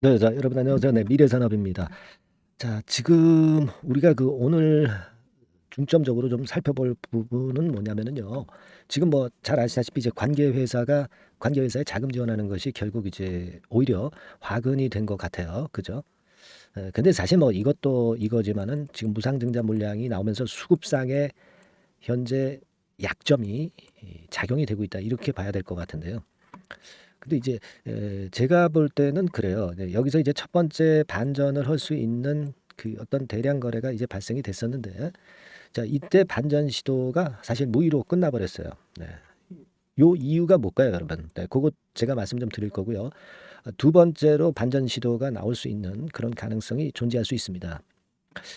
네. 자 여러분 안녕하세요. 네 미래산업입니다. 자 지금 우리가 오늘 중점적으로 좀 살펴볼 부분은 뭐냐면은요. 지금 뭐 잘 아시다시피 이제 관계 회사에 자금 지원하는 것이 결국 이제 오히려 화근이 된 것 같아요. 그죠? 근데 사실 뭐 이것도 이거지만은 지금 무상증자 물량이 나오면서 수급상의 현재 약점이 작용이 되고 있다. 이렇게 봐야 될 것 같은데요. 근데 이제 제가 볼 때는 그래요. 네, 여기서 이제 첫 번째 반전을 할 수 있는 그 어떤 대량 거래가 이제 발생이 됐었는데 자 이때 반전 시도가 사실 무의로 끝나 버렸어요. 네. 요 이유가 뭘까요, 여러분? 네, 고거 제가 말씀 좀 드릴 거고요. 두 번째로 반전 시도가 나올 수 있는 그런 가능성이 존재할 수 있습니다.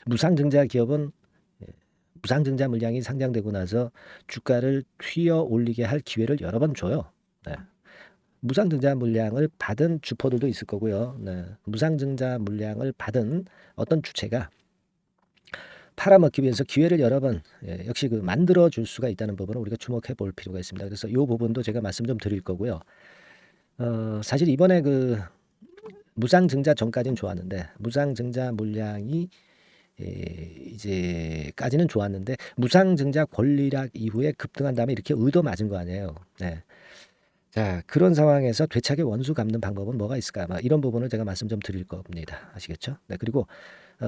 무상증자 기업은 예 무상증자 물량이 상장되고 나서 주가를 튀어 올리게 할 기회를 여러 번 줘요. 네. 무상증자 물량을 받은 주포들도 있을 거고요. 네. 무상증자 물량을 받은 어떤 주체가 팔아먹기 위해서 기회를 여러 번 역시 만들어 줄 수가 있다는 부분을 우리가 주목해 볼 필요가 있습니다. 그래서 이 부분도 제가 말씀 좀 드릴 거고요. 사실 이번에 무상증자 전까지는 좋았는데 무상증자 물량이 이제까지는 좋았는데 무상증자 권리락 이후에 급등한 다음에 이렇게 의도 맞은 거 아니에요. 네. 자 그런 상황에서 되차게 원수 갚는 방법은 뭐가 있을까? 막 이런 부분을 제가 말씀 좀 드릴 겁니다. 아시겠죠? 네 그리고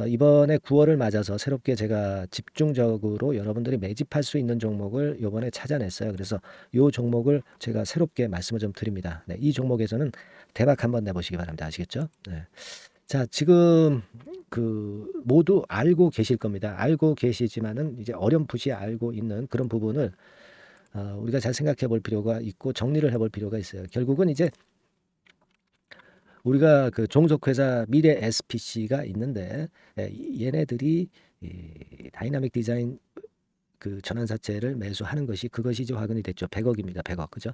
이번에 9 월을 맞아서 새롭게 제가 집중적으로 여러분들이 매집할 수 있는 종목을 요번에 찾아냈어요. 그래서 요 종목을 제가 새롭게 말씀을 좀 드립니다. 네 이 종목에서는 대박 한번 내 보시기 바랍니다. 아시겠죠? 네. 자 지금 모두 알고 계실 겁니다. 알고 계시지만은 이제 어렴풋이 알고 있는 그런 부분을 우리가 잘 생각해 볼 필요가 있고 정리를 해볼 필요가 있어요. 결국은 이제 우리가 종속회사 미래 SPC가 있는데 얘네들이 이 다이나믹 디자인 전환사채를 매수하는 것이 그것이 이제 화근이 됐죠. 100억입니다. 100억. 그죠?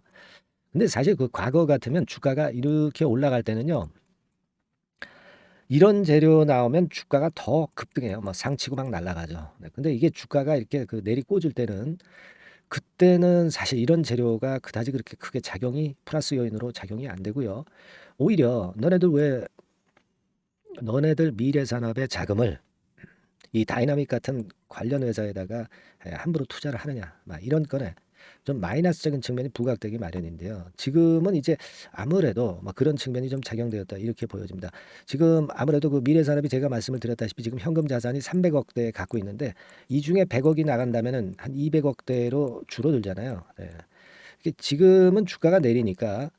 근데 사실 과거 같으면 주가가 이렇게 올라갈 때는요. 이런 재료 나오면 주가가 더 급등해요. 뭐 상치고 막 날아가죠. 네. 근데 이게 주가가 이렇게 내리꽂을 때는 그때는 사실 이런 재료가 그다지 그렇게 크게 작용이 플러스 요인으로 작용이 안 되고요. 오히려 너네들 미래산업의 자금을 이 다이나믹 같은 관련 회사에다가 함부로 투자를 하느냐 막 이런 거네 좀 마이너스적인 측면이 부각되기 마련인데요. 지금은 이제 아무래도 그런 측면이 좀 작용되었다 이렇게 보여집니다. 지금 아무래도 미래산업이 제가 말씀을 드렸다시피 지금 현금 자산이 300억대 갖고 있는데 이 중에 100억이 나간다면은 한 200억대로 줄어들잖아요. 네. 이게 지금은 주가가 내리니까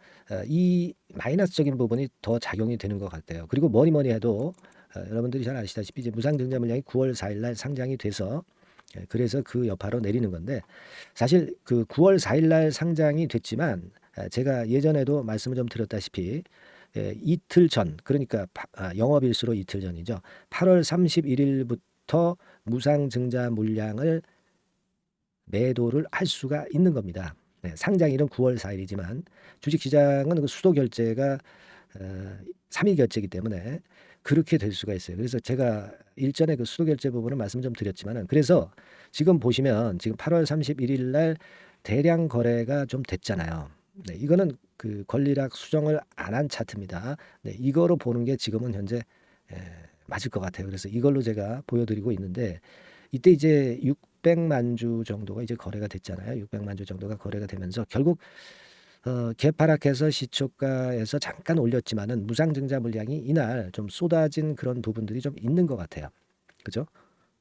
이 마이너스적인 부분이 더 작용이 되는 것 같아요. 그리고 뭐니 뭐니 해도 여러분들이 잘 아시다시피 이제 무상증자 물량이 9월 4일 날 상장이 돼서 그래서 그 여파로 내리는 건데 사실 9월 4일 날 상장이 됐지만 제가 예전에도 말씀을 좀 드렸다시피 이틀 전 그러니까 영업일수로 이틀 전이죠. 8월 31일부터 무상증자 물량을 매도를 할 수가 있는 겁니다. 네, 상장일은 9월 4일이지만 주식시장은 수도 결제가 3일 결제이기 때문에 그렇게 될 수가 있어요. 그래서 제가 일전에 수도 결제 부분을 말씀 좀 드렸지만은 그래서 지금 보시면 지금 8월 31일 날 대량 거래가 좀 됐잖아요. 네, 이거는 권리락 수정을 안 한 차트입니다. 네, 이거로 보는 게 지금은 현재 에, 맞을 것 같아요. 그래서 이걸로 제가 보여드리고 있는데 이때 이제 600만 주 정도가 이제 거래가 됐잖아요. 600만 주 정도가 거래가 되면서 결국 개파락해서 시초가에서 잠깐 올렸지만은 무상증자 물량이 이날 좀 쏟아진 그런 부분들이 좀 있는 것 같아요. 그죠?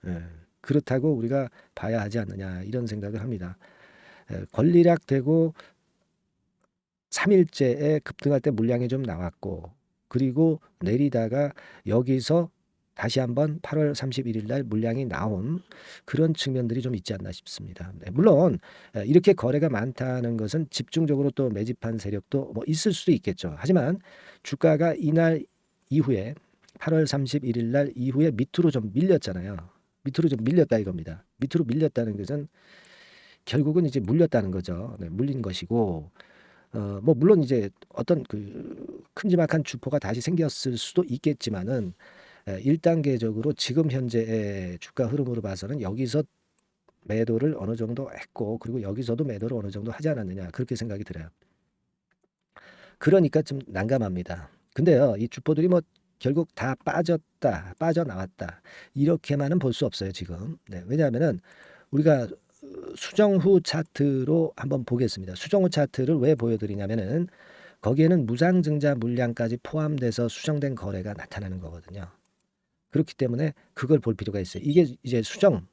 예. 그렇다고 우리가 봐야 하지 않느냐 이런 생각을 합니다. 권리락되고 3일째에 급등할 때 물량이 좀 나왔고 그리고 내리다가 여기서 다시 한번 8월 31일 날 물량이 나온 그런 측면들이 좀 있지 않나 싶습니다. 네, 물론 이렇게 거래가 많다는 것은 집중적으로 또 매집한 세력도 뭐 있을 수도 있겠죠. 하지만 주가가 이날 이후에 8월 31일 날 이후에 밑으로 좀 밀렸잖아요. 밑으로 좀 밀렸다 이겁니다. 밑으로 밀렸다는 것은 결국은 이제 물렸다는 거죠. 네, 물린 것이고 뭐 물론 이제 어떤 큼지막한 주포가 다시 생겼을 수도 있겠지만은 1단계적으로 지금 현재의 주가 흐름으로 봐서는 여기서 매도를 어느 정도 했고 그리고 여기서도 매도를 어느 정도 하지 않았느냐 그렇게 생각이 들어요. 그러니까 좀 난감합니다. 근데요, 이 주포들이 뭐 결국 다 빠졌다, 빠져나왔다 이렇게만은 볼 수 없어요 지금. 네, 왜냐하면은 우리가 수정 후 차트로 한번 보겠습니다. 수정 후 차트를 왜 보여드리냐면은 거기에는 무상증자 물량까지 포함돼서 수정된 거래가 나타나는 거거든요. 그렇기 때문에 그걸 볼 필요가 있어요. 이게 이제 수정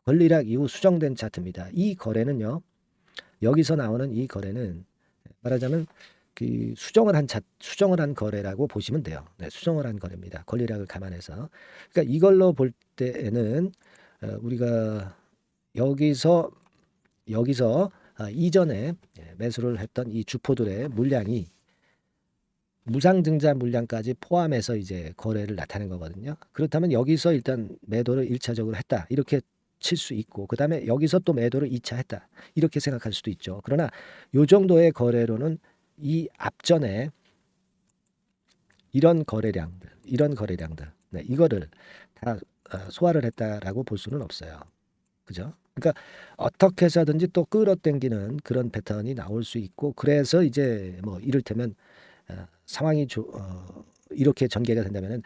권리락 이후 수정된 차트입니다. 이 거래는요, 여기서 나오는 이 거래는 말하자면 그 수정을 한 거래라고 보시면 돼요. 네, 수정을 한 거래입니다. 권리락을 감안해서. 그러니까 이걸로 볼 때에는 우리가 여기서 이전에 매수를 했던 이 주포들의 물량이 무상증자 물량까지 포함해서 이제 거래를 나타낸 거거든요. 그렇다면 여기서 일단 매도를 1차적으로 했다. 이렇게 칠 수 있고 그다음에 여기서 또 매도를 2차 했다. 이렇게 생각할 수도 있죠. 그러나 요 정도의 거래로는 이 앞전에 이런 거래량들, 네, 이거를 다 소화를 했다라고 볼 수는 없어요. 그죠? 그러니까 어떻게 해서든지 또 끌어당기는 그런 패턴이 나올 수 있고 그래서 이제 뭐 이를테면 상황이 이렇게 전개가 된다면은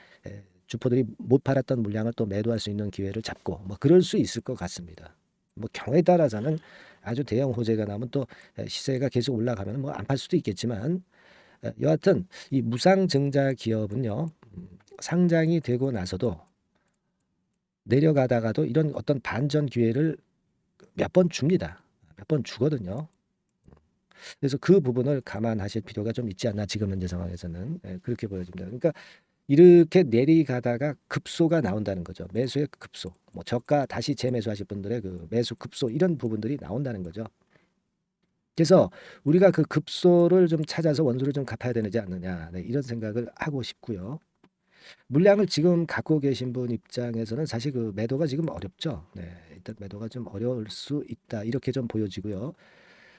주포들이 못 팔았던 물량을 또 매도할 수 있는 기회를 잡고 뭐 그럴 수 있을 것 같습니다. 뭐 경우에 따라서는 아주 대형 호재가 나면 또 시세가 계속 올라가면 뭐 안 팔 수도 있겠지만 여하튼 이 무상증자 기업은요, 상장이 되고 나서도 내려가다가도 이런 어떤 반전 기회를 몇 번 줍니다. 몇 번 주거든요. 그래서 그 부분을 감안하실 필요가 좀 있지 않나 지금 현재 상황에서는 그렇게 보여집니다. 그러니까 이렇게 내리가다가 급소가 나온다는 거죠. 매수의 급소, 뭐 저가 다시 재매수하실 분들의 그 매수 급소 이런 부분들이 나온다는 거죠. 그래서 우리가 그 급소를 좀 찾아서 원수를 좀 갚아야 되지 않느냐, 네, 이런 생각을 하고 싶고요. 물량을 지금 갖고 계신 분 입장에서는 사실 그 매도가 지금 어렵죠. 네, 일단 매도가 좀 어려울 수 있다 이렇게 좀 보여지고요.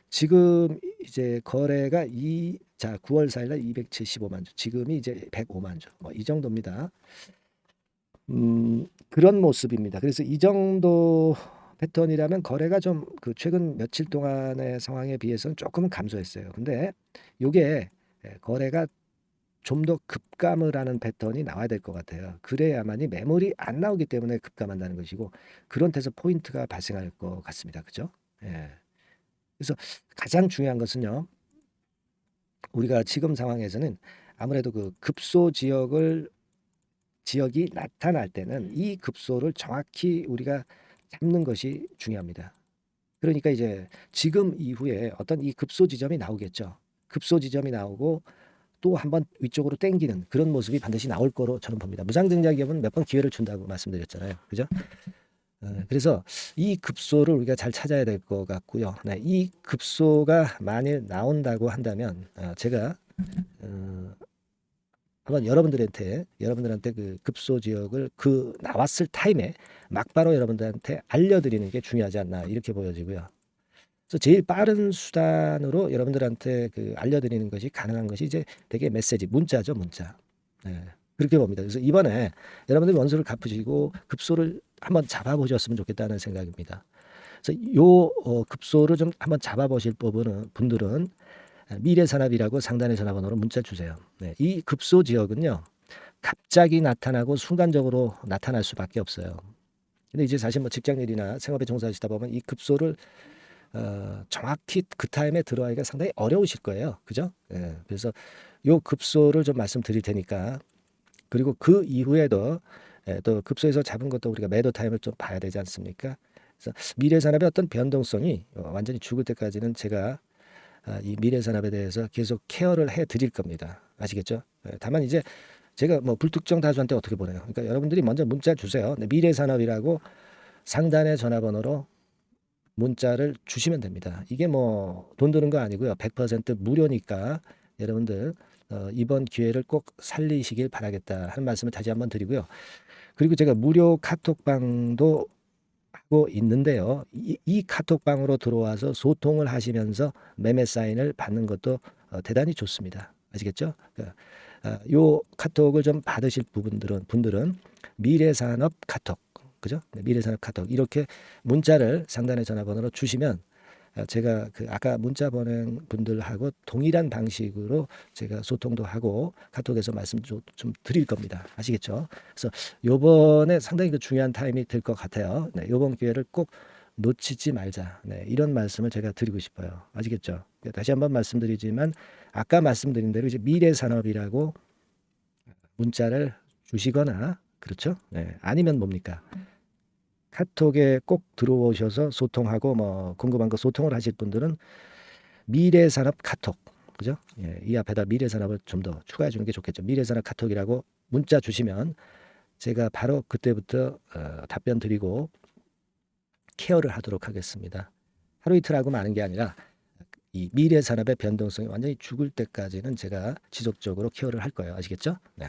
지금 이제 거래가 9월 4일 날 275만 주, 지금이 이제 105만 주, 뭐 이 정도입니다. 그런 모습입니다. 그래서 이 정도 패턴이라면 거래가 좀 그 최근 며칠 동안의 상황에 비해서는 조금은 감소했어요. 근데 요게 거래가 좀 더 급감을 하는 패턴이 나와야 될 것 같아요. 그래야만이 매물이 안 나오기 때문에 급감한다는 것이고 그런 데서 포인트가 발생할 것 같습니다. 그죠? 예. 그래서 가장 중요한 것은요. 우리가 지금 상황에서는 아무래도 그 급소 지역이 나타날 때는 이 급소를 정확히 우리가 잡는 것이 중요합니다. 그러니까 이제 지금 이후에 어떤 이 급소 지점이 나오겠죠. 급소 지점이 나오고 또 한번 위쪽으로 땡기는 그런 모습이 반드시 나올 거로 저는 봅니다. 무상증자 기업은 몇 번 기회를 준다고 말씀드렸잖아요. 그죠? 그래서 이 급소를 우리가 잘 찾아야 될 것 같고요. 네, 이 급소가 만일 나온다고 한다면 제가 한번 여러분들한테 그 급소 지역을 그 나왔을 타임에 막바로 여러분들한테 알려드리는 게 중요하지 않나 이렇게 보여지고요. 그래서 제일 빠른 수단으로 여러분들한테 그 알려드리는 것이 가능한 것이 이제 되게 메시지, 문자죠, 문자. 네, 그렇게 봅니다. 그래서 이번에 여러분들이 원수를 갚으시고 급소를 한번 잡아보셨으면 좋겠다는 생각입니다. 그래서 요 급소를 좀 한번 잡아보실 분들은 미래산업이라고 상단의 전화번호로 문자 주세요. 네, 이 급소 지역은요, 갑자기 나타나고 순간적으로 나타날 수밖에 없어요. 근데 이제 사실 뭐 직장일이나 생업에 종사하시다 보면 이 급소를 정확히 그 타임에 들어가기가 상당히 어려우실 거예요. 그죠? 예, 그래서 요 급소를 좀 말씀드릴 테니까 그리고 그 이후에도 또 급소에서 잡은 것도 우리가 매도 타임을 좀 봐야 되지 않습니까? 그래서 미래산업의 어떤 변동성이 완전히 죽을 때까지는 제가 이 미래산업에 대해서 계속 케어를 해 드릴 겁니다. 아시겠죠? 다만 이제 제가 뭐 불특정 다수한테 어떻게 보내요? 그러니까 여러분들이 먼저 문자 주세요. 네, 미래산업이라고 상단의 전화번호로 문자를 주시면 됩니다. 이게 뭐 돈 드는 거 아니고요. 100% 무료니까 여러분들 이번 기회를 꼭 살리시길 바라겠다 하는 말씀을 다시 한번 드리고요. 그리고 제가 무료 카톡방도 하고 있는데요. 이 카톡방으로 들어와서 소통을 하시면서 매매 사인을 받는 것도 대단히 좋습니다. 아시겠죠? 요 카톡을 좀 받으실 분들은 미래산업 카톡, 그죠? 네, 미래산업 카톡 이렇게 문자를 상단의 전화번호로 주시면 제가 그 아까 문자 보낸 분들하고 동일한 방식으로 제가 소통도 하고 카톡에서 말씀 좀 드릴 겁니다. 아시겠죠? 그래서 요번에 상당히 그 중요한 타임이 될 것 같아요. 네, 요번 기회를 꼭 놓치지 말자. 네, 이런 말씀을 제가 드리고 싶어요. 아시겠죠? 다시 한번 말씀드리지만 아까 말씀드린 대로 이제 미래 산업이라고 문자를 주시거나 그렇죠? 네, 아니면 뭡니까? 카톡에 꼭 들어오셔서 소통하고 뭐 궁금한 거 소통을 하실 분들은 미래산업 카톡 그죠? 예, 이 앞에다 미래산업을 좀 더 추가해 주는 게 좋겠죠. 미래산업 카톡이라고 문자 주시면 제가 바로 그때부터 답변 드리고 케어를 하도록 하겠습니다. 하루 이틀 하고 마는 게 아니라 이 미래산업의 변동성이 완전히 죽을 때까지는 제가 지속적으로 케어를 할 거예요. 아시겠죠? 네.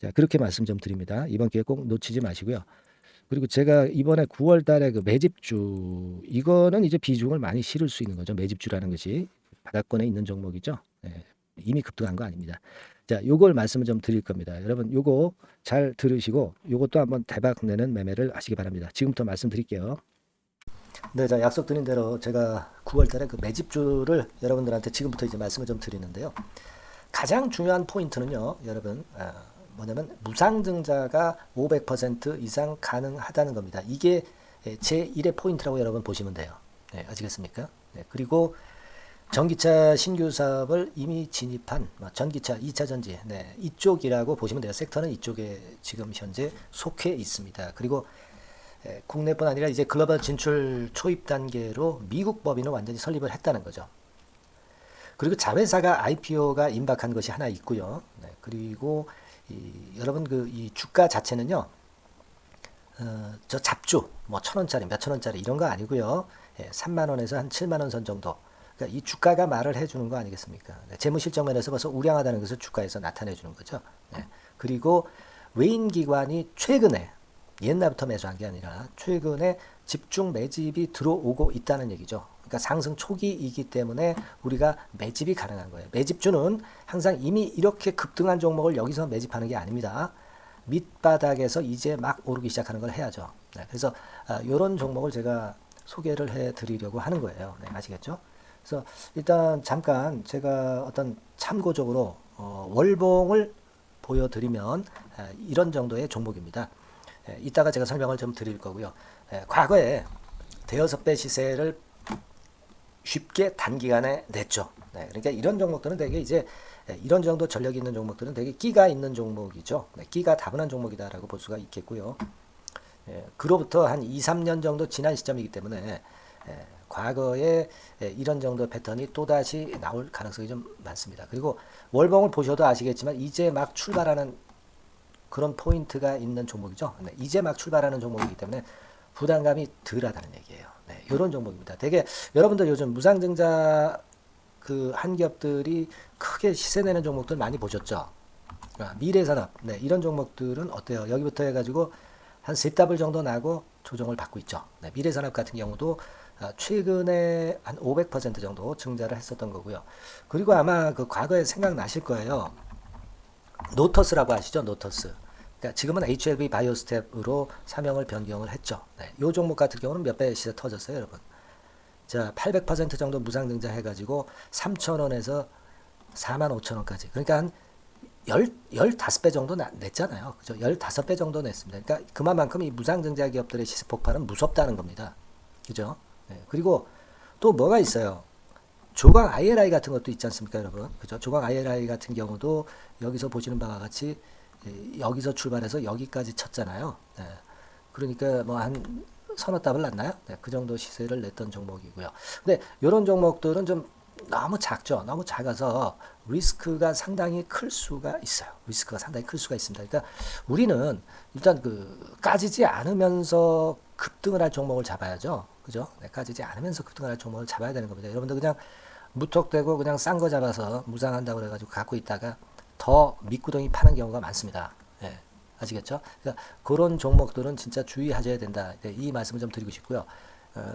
자, 그렇게 말씀 좀 드립니다. 이번 기회 꼭 놓치지 마시고요. 그리고 제가 이번에 9월 달에 그 매집주 이거는 이제 비중을 많이 실을 수 있는 거죠. 매집주라는 것이 바닥권에 있는 종목이죠. 예, 이미 급등한 거 아닙니다. 자, 요걸 말씀을 좀 드릴 겁니다. 여러분 요거 잘 들으시고 요것도 한번 대박 내는 매매를 하시기 바랍니다. 지금부터 말씀드릴게요. 네, 자, 약속드린 대로 제가 9월 달에 그 매집주를 여러분들한테 지금부터 이제 말씀을 좀 드리는데요. 가장 중요한 포인트는요, 여러분, 뭐냐면 무상증자가 500% 이상 가능하다는 겁니다. 이게 제1의 포인트라고 여러분 보시면 돼요. 네, 아시겠습니까? 네, 그리고 전기차 신규 사업을 이미 진입한 전기차 2차 전지 네, 이쪽이라고 보시면 돼요. 섹터는 이쪽에 지금 현재 속해 있습니다. 그리고 국내뿐 아니라 이제 글로벌 진출 초입 단계로 미국 법인을 완전히 설립을 했다는 거죠. 그리고 자회사가 IPO가 임박한 것이 하나 있고요. 네, 그리고 여러분 그 이 주가 자체는요. 저 잡주 뭐 1,000원짜리 몇천 원짜리 이런 거 아니고요. 3만 원에서 한 7만 원 선 정도. 그러니까 이 주가가 말을 해주는 거 아니겠습니까? 네, 재무실적 면에서 벌써 우량하다는 것을 주가에서 나타내 주는 거죠. 네, 그리고 외인 기관이 최근에 옛날부터 매수한 게 아니라 최근에 집중 매집이 들어오고 있다는 얘기죠. 그러니까 상승 초기이기 때문에 우리가 매집이 가능한 거예요. 매집주는 항상 이미 이렇게 급등한 종목을 여기서 매집하는 게 아닙니다. 밑바닥에서 이제 막 오르기 시작하는 걸 해야죠. 네, 그래서 이런 종목을 제가 소개를 해드리려고 하는 거예요. 네, 아시겠죠? 그래서 일단 잠깐 제가 어떤 참고적으로 월봉을 보여드리면 이런 정도의 종목입니다. 이따가 제가 설명을 좀 드릴 거고요. 과거에 대여섯 배 시세를 쉽게 단기간에 냈죠. 네, 그러니까 이런 종목들은 되게 이제 이런 정도 전력이 있는 종목들은 되게 끼가 있는 종목이죠. 네, 끼가 다분한 종목이다라고 볼 수가 있겠고요. 그로부터 한 2, 3년 정도 지난 시점이기 때문에 과거에 이런 정도 패턴이 또다시 나올 가능성이 좀 많습니다. 그리고 월봉을 보셔도 아시겠지만 이제 막 출발하는 그런 포인트가 있는 종목이죠. 네, 이제 막 출발하는 종목이기 때문에 부담감이 덜하다는 얘기예요. 네, 이런 종목입니다. 되게 여러분들 요즘 무상증자 그 한기업들이 크게 시세 내는 종목들 많이 보셨죠? 미래산업 네, 이런 종목들은 어때요? 여기부터 해가지고 한 세 더블 정도 나고 조정을 받고 있죠. 네, 미래산업 같은 경우도 최근에 한 500% 정도 증자를 했었던 거고요. 그리고 아마 그 과거에 생각나실 거예요. 노터스라고 아시죠? 노터스. 그러니까 지금은 HLB 바이오스텝으로 사명을 변경을 했죠. 네, 이 종목 같은 경우는 몇 배 시세 터졌어요, 여러분. 자, 800% 정도 무상증자 해가지고 3,000원에서 45,000원까지. 그러니까 한 15배 정도 냈잖아요. 그죠? 15배 정도 냈습니다. 그러니까 그만큼 이 무상증자 기업들의 시세 폭발은 무섭다는 겁니다. 그죠? 네, 그리고 또 뭐가 있어요? 조각 IRI 같은 것도 있지 않습니까, 여러분? 그죠? 조각 IRI 같은 경우도 여기서 보시는 바와 같이 여기서 출발해서 여기까지 쳤잖아요. 네. 그러니까 뭐 한 서너 답을 났나요? 네, 그 정도 시세를 냈던 종목이고요. 근데 이런 종목들은 좀 너무 작죠. 너무 작아서 리스크가 상당히 클 수가 있어요. 리스크가 상당히 클 수가 있습니다. 그러니까 우리는 일단 그 까지지 않으면서 급등을 할 종목을 잡아야죠. 그죠? 네, 까지지 않으면서 급등을 할 종목을 잡아야 되는 겁니다. 여러분들 그냥 무턱대고 그냥 싼 거 잡아서 무상한다고 그래가지고 갖고 있다가 더 밑구덩이 파는 경우가 많습니다. 예, 아시겠죠? 그러니까 그런 종목들은 진짜 주의하셔야 된다. 네, 이 말씀을 좀 드리고 싶고요.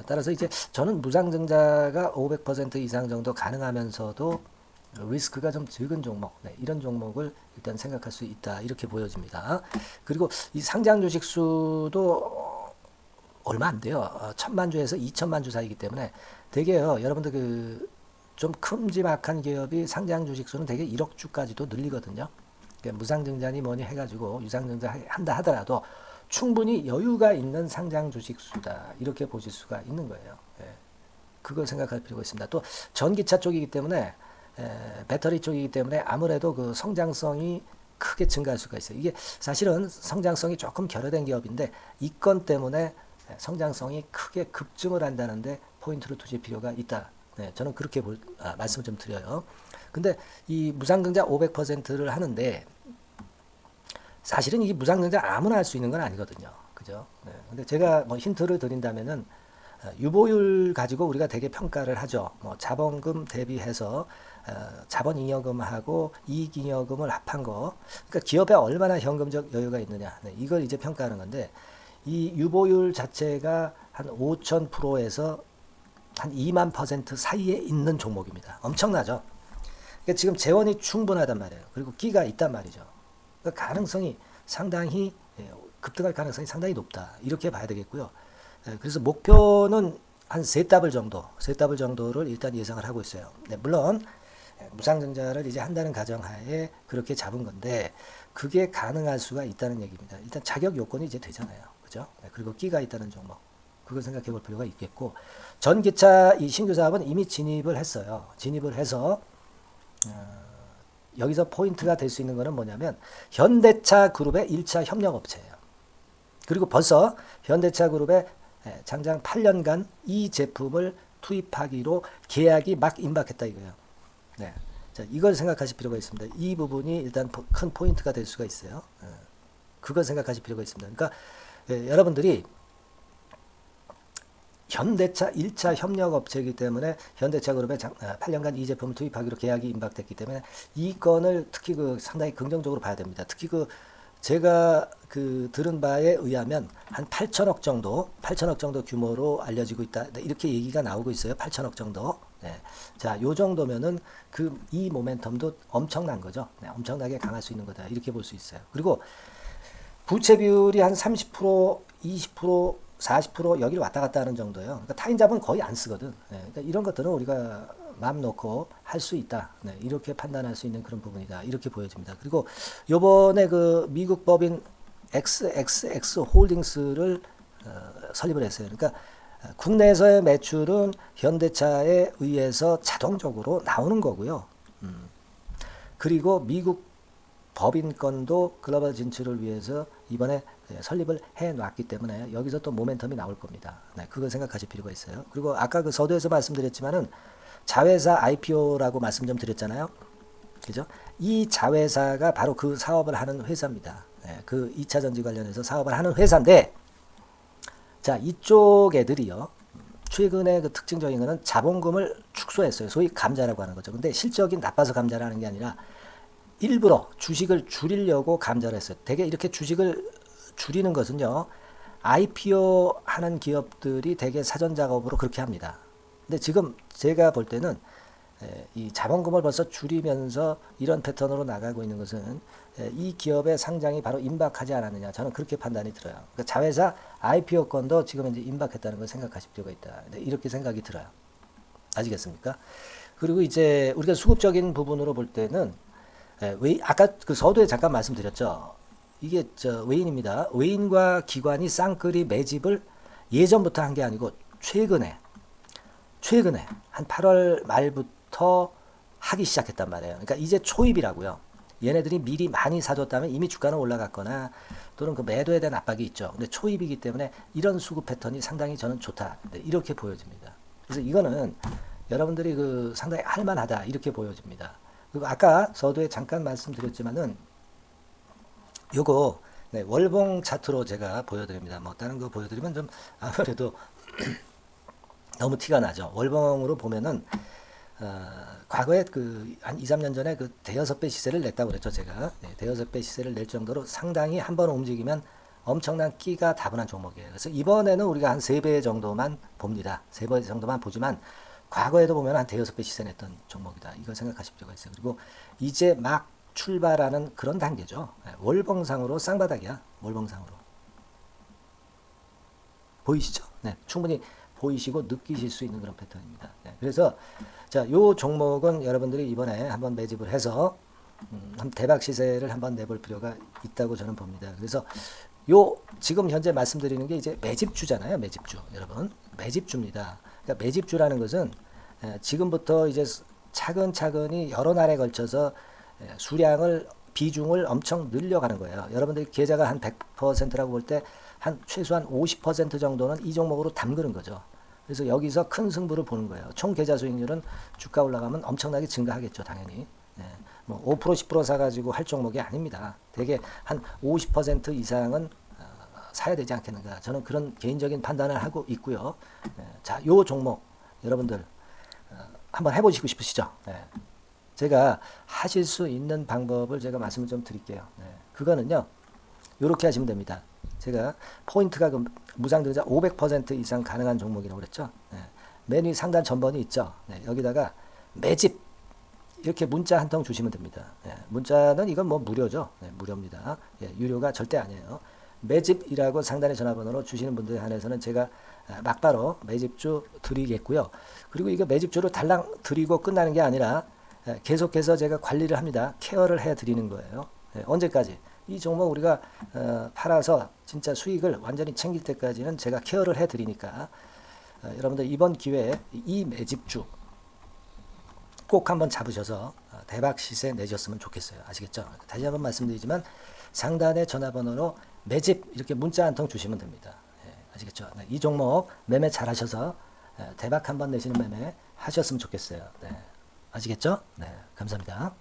따라서 이제 저는 무상증자가 500% 이상 정도 가능하면서도 리스크가 좀 적은 종목, 네, 이런 종목을 일단 생각할 수 있다. 이렇게 보여집니다. 그리고 이 상장 주식 수도 얼마 안 돼요. 1,000만 주에서 2,000만 주 사이기 때문에 되게요, 여러분들 그 좀 큼지막한 기업이 상장 주식 수는 되게 1억 주까지도 늘리거든요. 그러니까 무상증자니 뭐니 해가지고 유상증자 한다 하더라도 충분히 여유가 있는 상장 주식 수다. 이렇게 보실 수가 있는 거예요. 예. 그걸 생각할 필요가 있습니다. 또 전기차 쪽이기 때문에 배터리 쪽이기 때문에 아무래도 그 성장성이 크게 증가할 수가 있어요. 이게 사실은 성장성이 조금 결여된 기업인데 이 건 때문에 성장성이 크게 급증을 한다는데 포인트를 두실 필요가 있다. 네, 저는 그렇게 말씀을 좀 드려요. 근데 이 무상증자 500%를 하는데 사실은 이 무상증자 아무나 할 수 있는 건 아니거든요. 그죠? 네, 근데 제가 뭐 힌트를 드린다면은 유보율 가지고 우리가 되게 평가를 하죠. 뭐 자본금 대비해서 자본잉여금하고 이익잉여금을 합한 거. 그러니까 기업에 얼마나 현금적 여유가 있느냐. 네, 이걸 이제 평가하는 건데 이 유보율 자체가 한 5,000%에서 한 2만% 사이에 있는 종목입니다. 엄청나죠? 그러니까 지금 재원이 충분하단 말이에요. 그리고 끼가 있단 말이죠. 그러니까 가능성이 상당히 급등할 가능성이 상당히 높다. 이렇게 봐야 되겠고요. 그래서 목표는 한 세 더블 정도를 일단 예상을 하고 있어요. 네, 물론 무상증자를 이제 한다는 가정하에 그렇게 잡은 건데 그게 가능할 수가 있다는 얘기입니다. 일단 자격 요건이 이제 되잖아요. 그죠? 그리고 끼가 있다는 종목. 그걸 생각해 볼 필요가 있겠고 전기차 이 신규 사업은 이미 진입을 했어요. 진입을 해서 여기서 포인트가 될 수 있는 거는 뭐냐면 현대차 그룹의 1차 협력업체예요. 그리고 벌써 현대차 그룹의 장장 8년간 이 제품을 투입하기로 계약이 막 임박했다 이거예요. 네. 자, 이걸 생각하실 필요가 있습니다. 이 부분이 일단 큰 포인트가 될 수가 있어요. 그걸 생각하실 필요가 있습니다. 그러니까 여러분들이 현대차 1차 협력업체이기 때문에 현대차 그룹에 8년간 이 제품을 투입하기로 계약이 임박됐기 때문에 이 건을 특히 그 상당히 긍정적으로 봐야 됩니다. 특히 그 제가 그 들은 바에 의하면 한 8천억 정도 규모로 알려지고 있다. 이렇게 얘기가 나오고 있어요. 8천억 정도. 네. 자, 요 정도면은 그 이 모멘텀도 엄청난 거죠. 네, 엄청나게 강할 수 있는 거다. 이렇게 볼 수 있어요. 그리고 부채 비율이 한 30%, 20%, 40% 여기를 왔다 갔다 하는 정도예요. 그러니까 타인자본 거의 안 쓰거든. 네, 그러니까 이런 것들은 우리가 마음 놓고 할 수 있다. 네, 이렇게 판단할 수 있는 그런 부분이다. 이렇게 보여집니다. 그리고 요번에 그 미국 법인 XXX 홀딩스를 설립을 했어요. 그러니까 국내에서의 매출은 현대차에 의해서 자동적으로 나오는 거고요. 그리고 미국 법인권도 글로벌 진출을 위해서 이번에 설립을 해놨기 때문에 여기서 또 모멘텀이 나올 겁니다. 네, 그걸 생각하실 필요가 있어요. 그리고 아까 그 서두에서 말씀드렸지만은 자회사 IPO라고 말씀 좀 드렸잖아요. 그죠? 이 자회사가 바로 그 사업을 하는 회사입니다. 네, 그 2차 전지 관련해서 사업을 하는 회사인데, 자, 이쪽 애들이요. 최근에 그 특징적인 거는 자본금을 축소했어요. 소위 감자라고 하는 거죠. 근데 실적이 나빠서 감자를 하는 게 아니라 일부러 주식을 줄이려고 감자를 했어요. 되게 이렇게 주식을 줄이는 것은요. IPO 하는 기업들이 되게 사전 작업으로 그렇게 합니다. 근데 지금 제가 볼 때는 이 자본금을 벌써 줄이면서 이런 패턴으로 나가고 있는 것은 이 기업의 상장이 바로 임박하지 않았느냐. 저는 그렇게 판단이 들어요. 그러니까 자회사 IPO권도 지금 이제 임박했다는 걸 생각하실 필요가 있다. 이렇게 생각이 들어요. 아시겠습니까? 그리고 이제 우리가 수급적인 부분으로 볼 때는 아까 그 서두에 잠깐 말씀드렸죠. 이게 외인입니다. 외인과 기관이 쌍끌이 매집을 예전부터 한 게 아니고 최근에 한 8월 말부터 하기 시작했단 말이에요. 그러니까 이제 초입이라고요. 얘네들이 미리 많이 사줬다면 이미 주가는 올라갔거나 또는 그 매도에 대한 압박이 있죠. 근데 초입이기 때문에 이런 수급 패턴이 상당히 저는 좋다. 이렇게 보여집니다. 그래서 이거는 여러분들이 그 상당히 할만하다. 이렇게 보여집니다. 그리고 아까 서두에 잠깐 말씀드렸지만은 요거 월봉 차트로 제가 보여드립니다. 뭐 다른 거 보여드리면 좀 아무래도 너무 티가 나죠. 월봉으로 보면은 과거에 그 한 2, 3년 전에 그 대여섯 배 시세를 냈다고 그랬죠, 제가. 네, 대여섯 배 시세를 낼 정도로 상당히 한번 움직이면 엄청난 끼가 다분한 종목이에요. 그래서 이번에는 우리가 한 3배 정도만 봅니다. 3배 정도만 보지만 과거에도 보면 한 대여섯 배 시세 냈던 종목이다. 이걸 생각하실 필요가 있어요. 그리고 이제 막 출발하는 그런 단계죠. 월봉상으로 쌍바닥이야. 월봉상으로. 보이시죠? 네, 충분히 보이시고 느끼실 수 있는 그런 패턴입니다. 네, 그래서 자, 요 종목은 여러분들이 이번에 한번 매집을 해서 대박 시세를 한번 내볼 필요가 있다고 저는 봅니다. 그래서 요 지금 현재 말씀드리는 게 이제 매집주잖아요. 매집주. 여러분, 매집주입니다. 그러니까 매집주라는 것은 지금부터 이제 차근차근히 여러 날에 걸쳐서 수량을 비중을 엄청 늘려가는 거예요. 여러분들 계좌가 한 100%라고 볼 때 한 최소한 50% 정도는 이 종목으로 담그는 거죠. 그래서 여기서 큰 승부를 보는 거예요. 총 계좌 수익률은 주가 올라가면 엄청나게 증가하겠죠, 당연히. 뭐 5% 10% 사가지고 할 종목이 아닙니다. 되게 한 50% 이상은 사야 되지 않겠는가. 저는 그런 개인적인 판단을 하고 있고요. 자, 요 종목 여러분들 한번 해보시고 싶으시죠? 제가 하실 수 있는 방법을 제가 말씀을 좀 드릴게요. 그거는요, 이렇게 하시면 됩니다. 제가 포인트가 무상등자 500% 이상 가능한 종목이라고 그랬죠. 맨 위 상단 전번이 있죠. 여기다가 매집 이렇게 문자 한 통 주시면 됩니다. 문자는 이건 뭐 무료죠. 무료입니다. 유료가 절대 아니에요. 매집이라고 상단의 전화번호로 주시는 분들에 한해서는 제가 막바로 매집주 드리겠고요. 그리고 이거 매집주를 달랑 드리고 끝나는 게 아니라 계속해서 제가 관리를 합니다. 케어를 해 드리는 거예요. 언제까지? 이 종목 우리가 팔아서 진짜 수익을 완전히 챙길 때까지는 제가 케어를 해 드리니까 여러분들 이번 기회에 이 매집주 꼭 한번 잡으셔서 대박 시세 내셨으면 좋겠어요. 아시겠죠? 다시 한번 말씀드리지만 상단의 전화번호로 매집 이렇게 문자 한 통 주시면 됩니다. 아시겠죠? 이 종목 매매 잘 하셔서 대박 한번 내시는 매매 하셨으면 좋겠어요. 아시겠죠? 감사합니다.